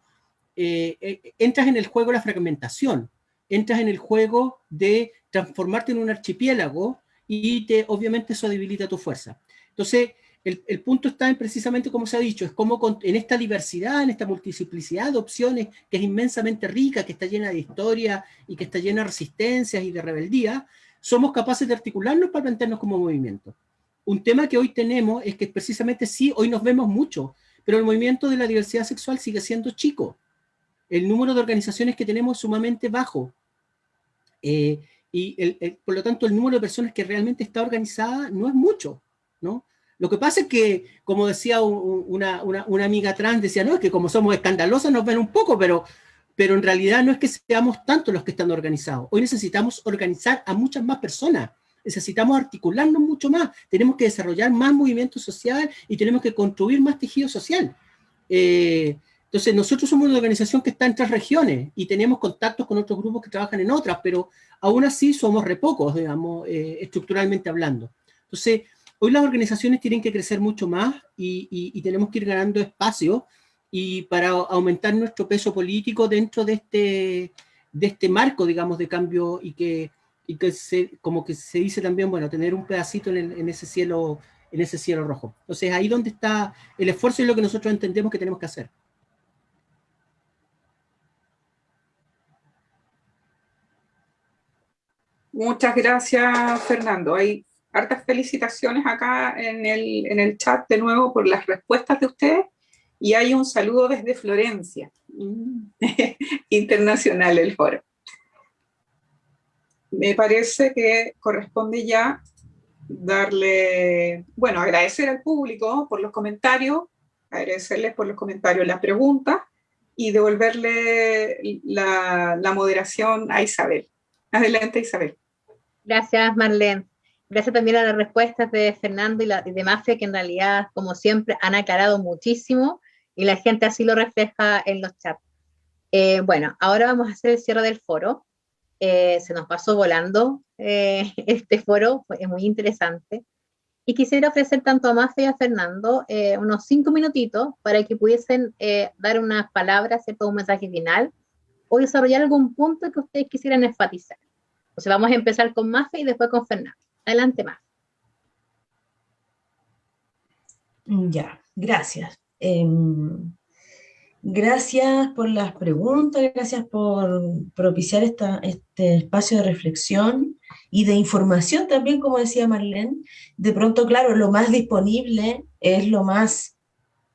Entras en el juego de la fragmentación, entras en el juego de transformarte en un archipiélago, y obviamente eso debilita tu fuerza. Entonces, el punto está en precisamente como se ha dicho, es como en esta diversidad, en esta multiplicidad de opciones que es inmensamente rica, que está llena de historia y que está llena de resistencias y de rebeldía, somos capaces de articularnos para plantearnos como movimiento. Un tema que hoy tenemos es que precisamente sí, hoy nos vemos mucho, pero el movimiento de la diversidad sexual sigue siendo chico. El número de organizaciones que tenemos es sumamente bajo. Y por lo tanto el número de personas que realmente está organizada no es mucho, ¿no? Lo que pasa es que, como decía una amiga trans, decía, no, es que como somos escandalosas nos ven un poco, pero en realidad no es que seamos tantos los que están organizados. Hoy necesitamos organizar a muchas más personas, necesitamos articularnos mucho más, tenemos que desarrollar más movimiento social y tenemos que construir más tejido social. Entonces, nosotros somos una organización que está en 3 regiones y tenemos contactos con otros grupos que trabajan en otras, pero aún así somos re pocos, digamos, estructuralmente hablando. Entonces, hoy las organizaciones tienen que crecer mucho más y tenemos que ir ganando espacio y para aumentar nuestro peso político dentro de este marco, digamos, de cambio, y que como que se dice también, bueno, tener un pedacito en ese cielo rojo. Entonces, ahí donde está el esfuerzo y lo que nosotros entendemos que tenemos que hacer. Muchas gracias, Fernando. Hay hartas felicitaciones acá en el chat de nuevo por las respuestas de ustedes, y hay un saludo desde Florencia, internacional el foro. Me parece que corresponde ya agradecer al público por los comentarios, agradecerles por los comentarios, las preguntas, y devolverle la moderación a Isabel. Adelante, Isabel. Gracias, Marlene. Gracias también a las respuestas de Fernando y de Mafe, que en realidad, como siempre, han aclarado muchísimo y la gente así lo refleja en los chats. Bueno, ahora vamos a hacer el cierre del foro. Se nos pasó volando este foro, es muy interesante. Y quisiera ofrecer tanto a Mafe y a Fernando unos 5 minutitos para que pudiesen dar unas palabras, ¿cierto? Un mensaje final o desarrollar algún punto que ustedes quisieran enfatizar. O sea, vamos a empezar con Mafe y después con Fernando. Adelante, Mafe. Ya, gracias. Gracias por las preguntas, gracias por propiciar este espacio de reflexión y de información también, como decía Marlene. De pronto, claro, lo más disponible es lo más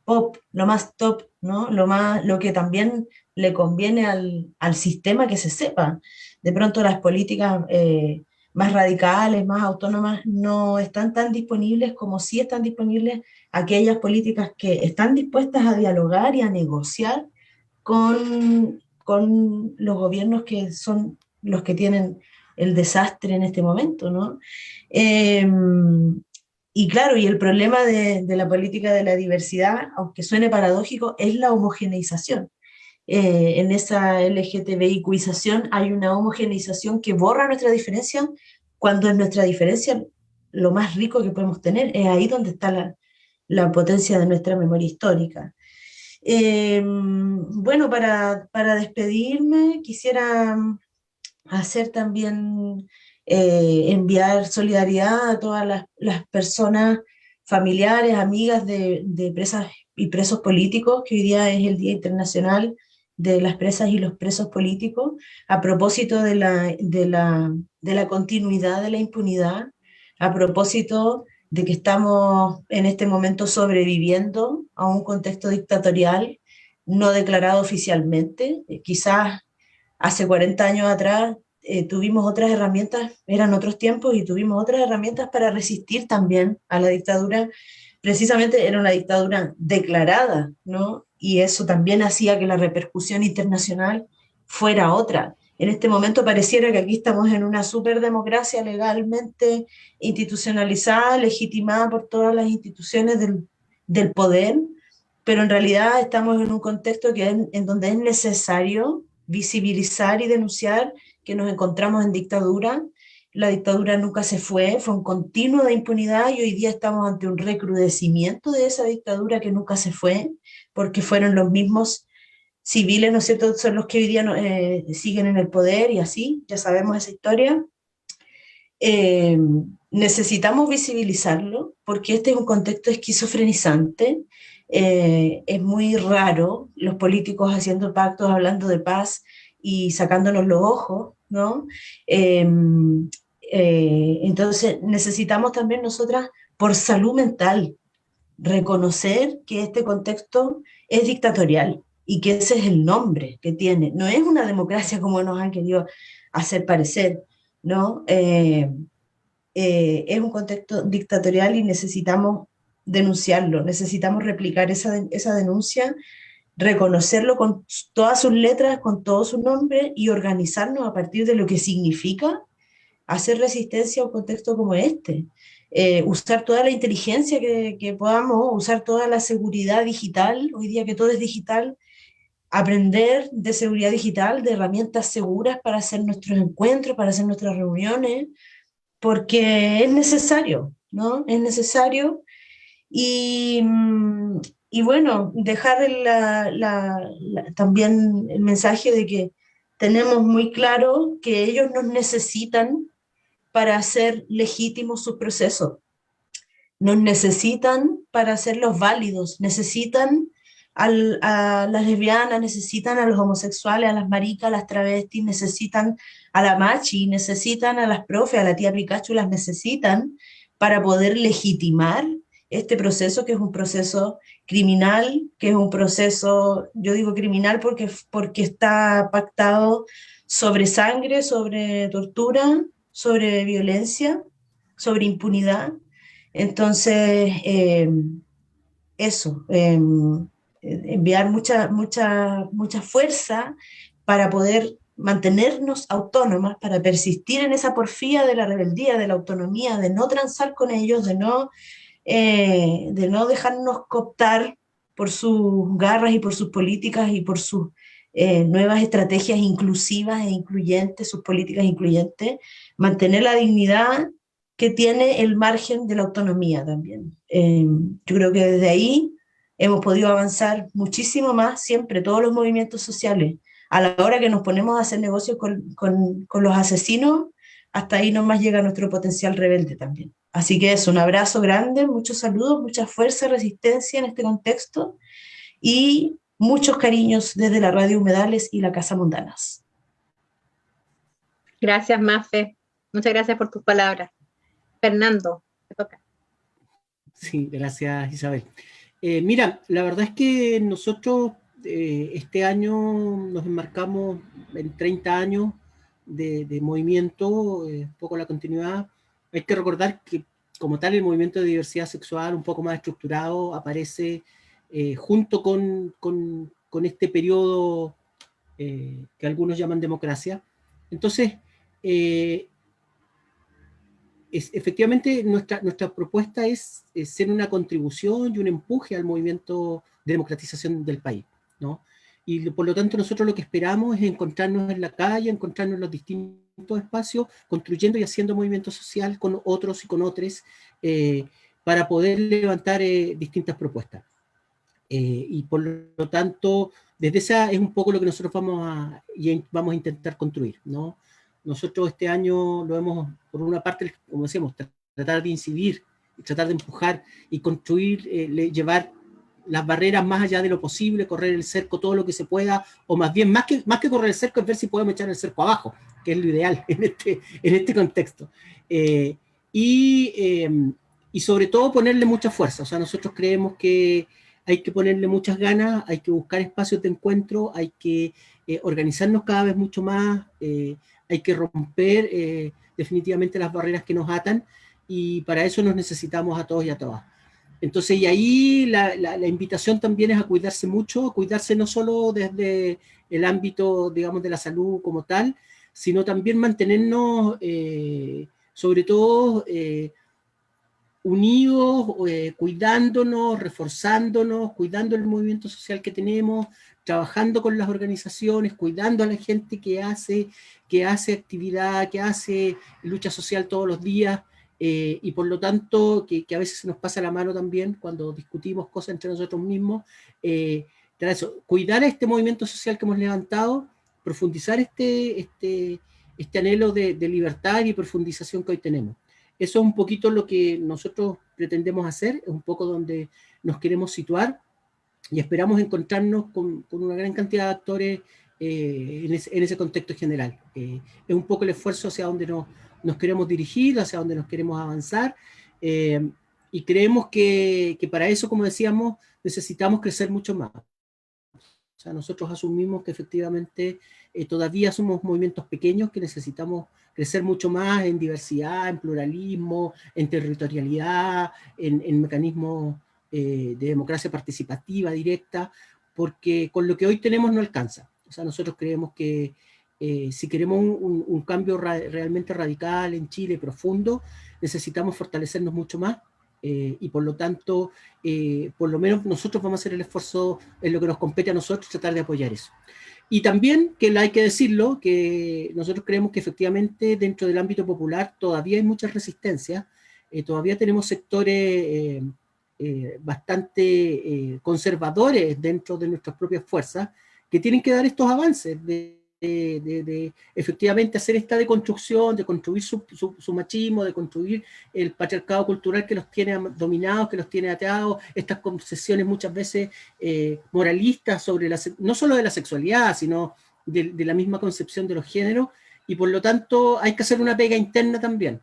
pop, lo más top, ¿no? Lo que también le conviene al sistema que se sepa. De pronto las políticas más radicales, más autónomas, no están tan disponibles como sí están disponibles aquellas políticas que están dispuestas a dialogar y a negociar con los gobiernos que son los que tienen el desastre en este momento, ¿no? Eh, y claro, y el problema de la política de la diversidad, aunque suene paradójico, es la homogeneización. En esa LGTBIQización hay una homogeneización que borra nuestra diferencia cuando es nuestra diferencia lo más rico que podemos tener. Es ahí donde está la potencia de nuestra memoria histórica. Bueno, para despedirme quisiera hacer también, enviar solidaridad a todas las personas, familiares, amigas de presas y presos políticos, que hoy día es el Día Internacional de las Presas y los Presos Políticos, a propósito de la continuidad de la impunidad, a propósito de que estamos en este momento sobreviviendo a un contexto dictatorial no declarado oficialmente. Quizás hace 40 años atrás tuvimos otras herramientas, eran otros tiempos y tuvimos otras herramientas para resistir también a la dictadura. Precisamente era una dictadura declarada, ¿no? Y eso también hacía que la repercusión internacional fuera otra. En este momento pareciera que aquí estamos en una superdemocracia legalmente institucionalizada, legitimada por todas las instituciones del poder, pero en realidad estamos en un contexto en donde es necesario visibilizar y denunciar que nos encontramos en dictadura. La dictadura nunca se fue un continuo de impunidad y hoy día estamos ante un recrudecimiento de esa dictadura que nunca se fue, porque fueron los mismos civiles, ¿no es cierto?, son los que hoy día siguen en el poder y así, ya sabemos esa historia. Eh, Necesitamos visibilizarlo porque este es un contexto esquizofrenizante. Es muy raro los políticos haciendo pactos, hablando de paz y sacándonos los ojos, ¿no? Entonces necesitamos también nosotras, por salud mental, reconocer que este contexto es dictatorial y que ese es el nombre que tiene. No es una democracia como nos han querido hacer parecer, ¿no? Es un contexto dictatorial y necesitamos denunciarlo, necesitamos replicar esa denuncia, reconocerlo con todas sus letras, con todo su nombre y organizarnos a partir de lo que significa hacer resistencia a un contexto como este. Usar toda la inteligencia que podamos, usar toda la seguridad digital, hoy día que todo es digital, aprender de seguridad digital, de herramientas seguras para hacer nuestros encuentros, para hacer nuestras reuniones, porque es necesario, ¿no? Es necesario. Y, y bueno, dejar también el mensaje de que tenemos muy claro que ellos nos necesitan para hacer legítimos sus procesos. Nos necesitan para hacerlos válidos, necesitan a las lesbianas, necesitan a los homosexuales, a las maricas, a las travestis, necesitan a la machi, necesitan a las profes, a la tía Pikachu, las necesitan para poder legitimar este proceso que es un proceso criminal, que es un proceso, yo digo criminal porque está pactado sobre sangre, sobre tortura, sobre violencia, sobre impunidad. Entonces, eso, enviar mucha fuerza para poder mantenernos autónomas, para persistir en esa porfía de la rebeldía, de la autonomía, de no transar con ellos, de no dejarnos cooptar por sus garras y por sus políticas y por sus nuevas estrategias inclusivas e incluyentes, sus políticas incluyentes, mantener la dignidad que tiene el margen de la autonomía también. Yo creo que desde ahí hemos podido avanzar muchísimo más, siempre todos los movimientos sociales. A la hora que nos ponemos a hacer negocios con los asesinos, hasta ahí nomás llega nuestro potencial rebelde también. Así que es un abrazo grande, muchos saludos, mucha fuerza, resistencia en este contexto y muchos cariños desde la Radio Humedales y la Casa Mundanas. Gracias, Mafe. Muchas gracias por tus palabras. Fernando, te toca. Sí, gracias, Isabel. Mira, la verdad es que nosotros este año nos enmarcamos en 30 años de movimiento, un poco la continuidad. Hay que recordar que como tal el movimiento de diversidad sexual un poco más estructurado aparece junto con este periodo que algunos llaman democracia. Entonces, efectivamente nuestra propuesta es ser una contribución y un empuje al movimiento de democratización del país, ¿no? Y por lo tanto nosotros lo que esperamos es encontrarnos en la calle, encontrarnos en los distintos espacios, construyendo y haciendo movimiento social con otros y con otros, para poder levantar distintas propuestas. Y por lo tanto, desde esa es un poco lo que nosotros vamos a intentar construir, ¿no? Nosotros este año lo hemos, por una parte, como decíamos, tratar de incidir, tratar de empujar y construir, llevar las barreras más allá de lo posible, correr el cerco todo lo que se pueda, o más bien, más que correr el cerco, es ver si podemos echar el cerco abajo, que es lo ideal en este contexto. Y sobre todo ponerle mucha fuerza. O sea, nosotros creemos que hay que ponerle muchas ganas, hay que buscar espacios de encuentro, hay que organizarnos cada vez mucho más, hay que romper definitivamente las barreras que nos atan, y para eso nos necesitamos a todos y a todas. Entonces, y ahí la invitación también es a cuidarse mucho, cuidarse no solo desde el ámbito, digamos, de la salud como tal, sino también mantenernos, sobre todo, unidos, cuidándonos, reforzándonos, cuidando el movimiento social que tenemos, trabajando con las organizaciones, cuidando a la gente que hace actividad, que hace lucha social todos los días, y por lo tanto, que a veces se nos pasa la mano también cuando discutimos cosas entre nosotros mismos, cuidar este movimiento social que hemos levantado, profundizar este anhelo de libertad y profundización que hoy tenemos. Eso es un poquito lo que nosotros pretendemos hacer, es un poco donde nos queremos situar, y esperamos encontrarnos con una gran cantidad de actores en ese contexto general. Es un poco el esfuerzo hacia donde nos queremos dirigir, hacia donde nos queremos avanzar, y creemos que para eso, como decíamos, necesitamos crecer mucho más. O sea, nosotros asumimos que efectivamente todavía somos movimientos pequeños, que necesitamos crecer mucho más en diversidad, en pluralismo, en territorialidad, en mecanismos de democracia participativa directa, porque con lo que hoy tenemos no alcanza. O sea, nosotros creemos que si queremos un cambio realmente radical en Chile, profundo, necesitamos fortalecernos mucho más. Y por lo tanto, por lo menos nosotros vamos a hacer el esfuerzo en lo que nos compete a nosotros, tratar de apoyar eso. Y también, que hay que decirlo, que nosotros creemos que efectivamente dentro del ámbito popular todavía hay muchas resistencias, todavía tenemos sectores bastante conservadores dentro de nuestras propias fuerzas, que tienen que dar estos avances de efectivamente hacer esta deconstrucción, de construir su machismo, de construir el patriarcado cultural que los tiene dominados, que los tiene ateados, estas concesiones muchas veces moralistas sobre no solo de la sexualidad, sino de la misma concepción de los géneros, y por lo tanto hay que hacer una pega interna también,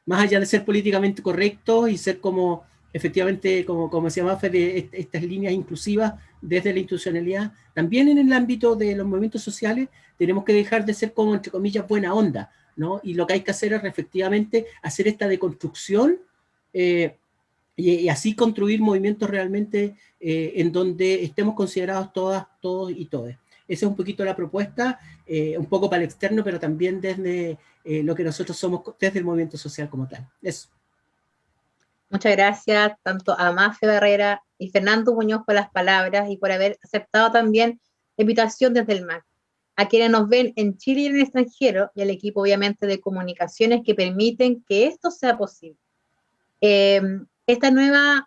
más allá de ser políticamente correctos y ser como efectivamente, como decía Mafe, de estas líneas inclusivas desde la institucionalidad. También en el ámbito de los movimientos sociales tenemos que dejar de ser como, entre comillas, buena onda, ¿no? Y lo que hay que hacer es efectivamente hacer esta deconstrucción y así construir movimientos realmente en donde estemos considerados todas, todos y todes. esa es un poquito la propuesta, un poco para el externo, pero también desde lo que nosotros somos, desde el movimiento social como tal. Eso. Muchas gracias tanto a Mafe Barrera y Fernando Muñoz por las palabras y por haber aceptado también la invitación desde el MAC. A quienes nos ven en Chile y en el extranjero, y al equipo obviamente de comunicaciones que permiten que esto sea posible. Esta nueva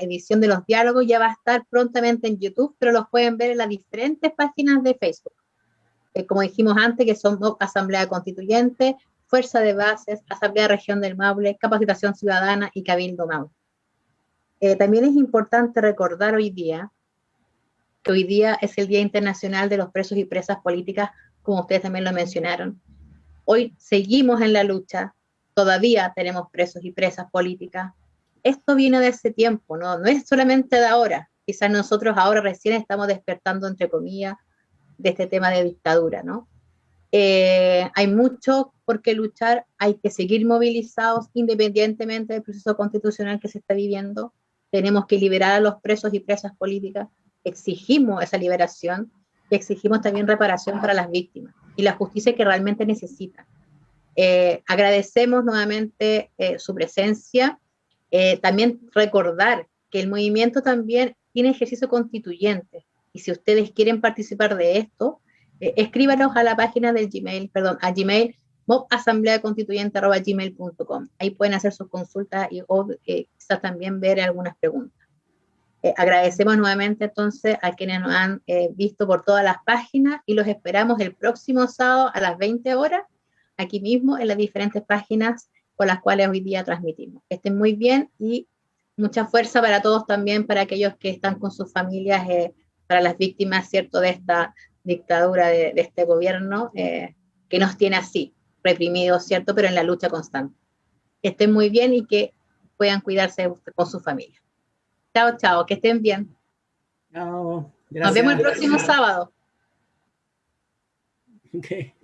edición de los diálogos ya va a estar prontamente en YouTube, pero los pueden ver en las diferentes páginas de Facebook. Como dijimos antes, que son Asamblea Constituyente, Fuerza de Bases, Asamblea Región del Maule, Capacitación Ciudadana y Cabildo Maule. También es importante recordar hoy día que hoy día es el Día Internacional de los Presos y Presas Políticas, como ustedes también lo mencionaron. Hoy seguimos en la lucha, todavía tenemos presos y presas políticas. Esto viene de ese tiempo, no es solamente de ahora. Quizás nosotros ahora recién estamos despertando, entre comillas, de este tema de dictadura, ¿no? Hay mucho por qué luchar, hay que seguir movilizados independientemente del proceso constitucional que se está viviendo. Tenemos que liberar a los presos y presas políticas, exigimos esa liberación y exigimos también reparación para las víctimas y la justicia que realmente necesitan. Agradecemos nuevamente su presencia, también recordar que el movimiento también tiene ejercicio constituyente y si ustedes quieren participar de esto, escríbanos a la página del Gmail, a Gmail, mobasambleaconstituyente@gmail.com. Ahí pueden hacer sus consultas o quizás también ver algunas preguntas. Agradecemos nuevamente entonces a quienes nos han visto por todas las páginas y los esperamos el próximo sábado a las 20 horas, aquí mismo en las diferentes páginas por las cuales hoy día transmitimos. Que estén muy bien y mucha fuerza para todos también, para aquellos que están con sus familias, para las víctimas, ¿cierto?, de esta dictadura de este gobierno que nos tiene así, reprimidos, ¿cierto?, pero en la lucha constante. Que estén muy bien y que puedan cuidarse con su familia. Chao, chao, que estén bien. Chao, Nos vemos el gracias. próximo sábado. Okay.